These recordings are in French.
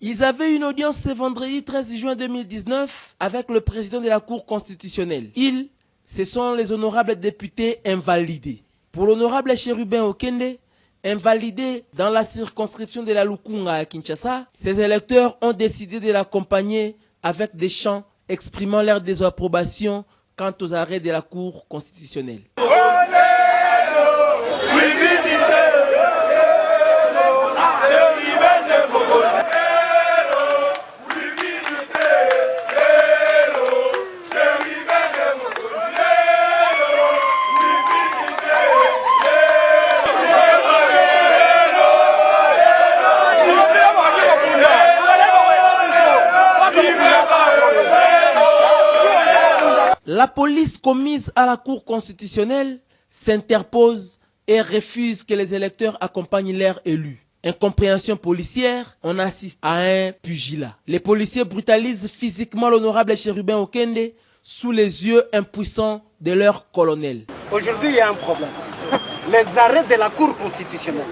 Ils avaient une audience ce vendredi 13 juin 2019 avec le président de la Cour constitutionnelle. Ils, ce sont les honorables députés invalidés. Pour l'honorable Chérubin Okende, invalidé dans la circonscription de la Lukunga à Kinshasa, ses électeurs ont décidé de l'accompagner avec des chants exprimant leur désapprobation quant aux arrêts de la Cour constitutionnelle. La police commise à la Cour constitutionnelle s'interpose et refuse que les électeurs accompagnent leurs élus. Incompréhension policière, on assiste à un pugilat. Les policiers brutalisent physiquement l'honorable Chérubin Okende sous les yeux impuissants de leur colonel. Aujourd'hui, il y a un problème. Les arrêts de la Cour constitutionnelle,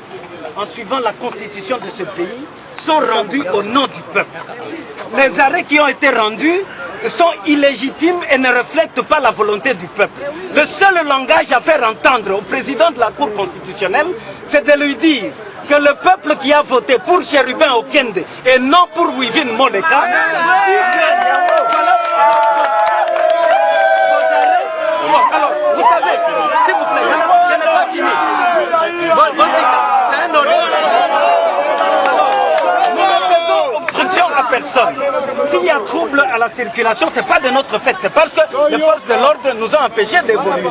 en suivant la constitution de ce pays, sont rendus au nom du peuple. Les arrêts qui ont été rendus sont illégitimes et ne reflètent pas la volonté du peuple. Le seul langage à faire entendre au président de la Cour constitutionnelle, c'est de lui dire que le peuple qui a voté pour Chérubin Okende et non pour Wivin Moleka, alors, vous savez, s'il vous plaît, je n'ai pas fini. C'est un ordre. Nous ne faisons obstruction à personne. S'il y a trouble à la circulation, ce n'est pas de notre fait, c'est parce que les forces de l'ordre nous ont empêchés d'évoluer.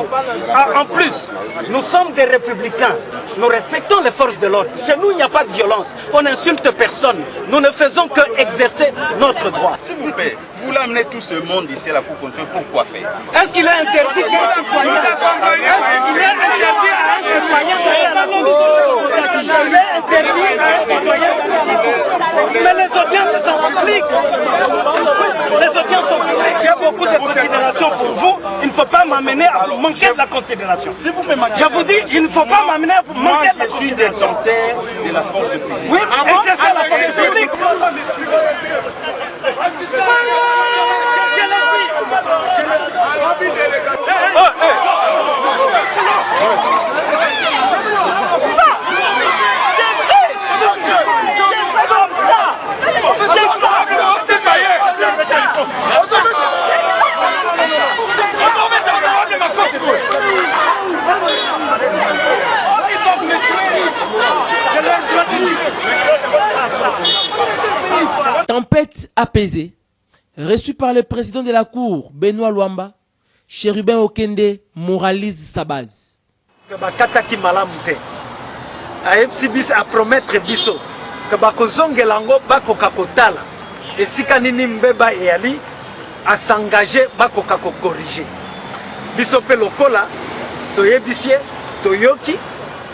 En plus, nous sommes des républicains. Nous respectons les forces de l'ordre. Chez nous, il n'y a pas de violence. On n'insulte personne. Nous ne faisons que exercer notre droit. S'il vous plaît, vous l'amenez tout ce monde ici à la Cour constitutionnelle, pourquoi faire? Est-ce qu'il est interdit qu'un citoyen d'aller à la Cour? Il est interdit à un citoyen d'aller. Mais les audiences sont publiques. Les audiences sont publiques. J'ai beaucoup de considération pour vous. Il ne faut pas m'amener à vous manquer de la considération. S'il vous plaît, je vous dis, il ne faut pas m'amener à vous manquer de la considération. Je suis détenteur de la force publique. Oui, exercez la force publique. Tempête apaisée, reçue par le président de la Cour, Benoît Luamba, Chérubin Okende moralise sa base. Bakataki malamu te. Ayebisi biso a promettre biso que bakozongela ngo bakoka kotala esika nini mbeba eyali a s'engager bakoka ko corriger. Biso pe lokola toyebisie toyoki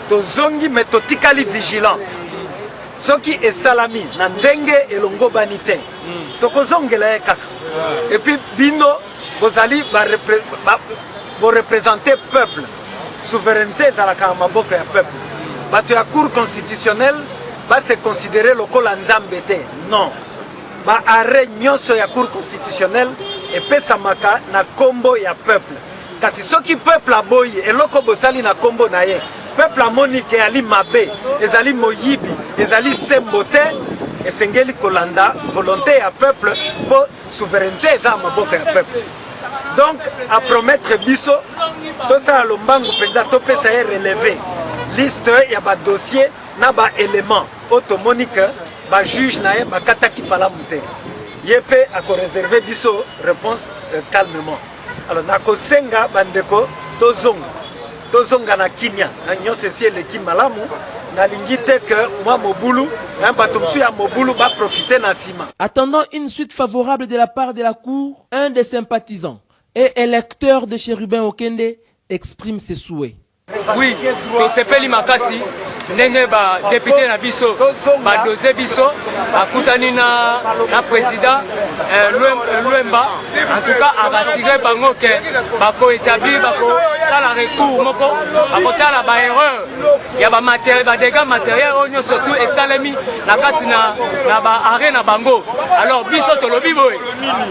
tozongi mais totikali vigilant. Soki esalami na ndenge elongo bani te tokozongela ye kaka. Et puis bino bozali bo représenter peuple. Souveraineté ezalaka na maboko ya peuple. Bato ya Cour constitutionnelle va se considérer lokola nzambe te. Non. Ba arrêt nyonso ya Cour constitutionnelle epesamaka na kombo ya peuple. Kasi soki peuple aboyi eloko bosali na kombo na ye, peuple amoni ke ali mabe, ezali moyibi, ezali sembo te, esengeli kolanda volonté ya peuple po souveraineté eza na maboko ya peuple. Donc, à promettre biso, tout ça, l'ombango penza, tout ça est relevé. Liste, il y a des dossiers, il y a des éléments automoniques, des juges, des kataki palamute. Yepé a réservé biso réponse calmement. Alors, nako senga bandeko, tozonga na kinya, nyo ceci le kimalamu, na lingite que moi mobulu, un batumsu ya mobulu va profiter na sima. Attendant une suite favorable de la part de la Cour, un des sympathisants et électeur de Chérubin Okende exprime ses souhaits. Oui, tosepeli makasi ndenge ba député na biso ba dosé biso akutani na président Luemba en tout cas abasire bango ke bako établir bako sala recours moko akotala ba erreur ya ba matériel ba dégâts matériels onyo surtout esalemi na kati na ba arrêt na bango. Alors biso tolobi boy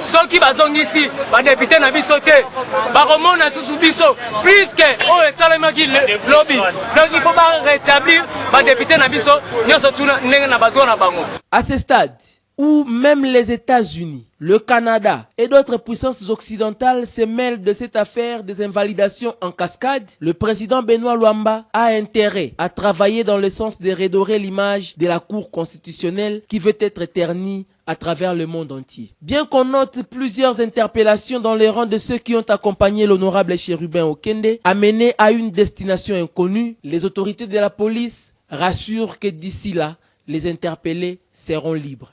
soki bazongisi ba député na biso te bakomona susu biso plus que o esalemi ki lobby. Donc il faut pas rétablir ba député na biso nyoso tuna ndenge na bato na bango. À ce stade où même les États-Unis, le Canada et d'autres puissances occidentales se mêlent de cette affaire des invalidations en cascade, le président Benoît Luamba a intérêt à travailler dans le sens de redorer l'image de la Cour constitutionnelle qui veut être ternie à travers le monde entier. Bien qu'on note plusieurs interpellations dans les rangs de ceux qui ont accompagné l'honorable Chérubin Okende, amenés à une destination inconnue, les autorités de la police rassurent que d'ici là, les interpellés seront libres.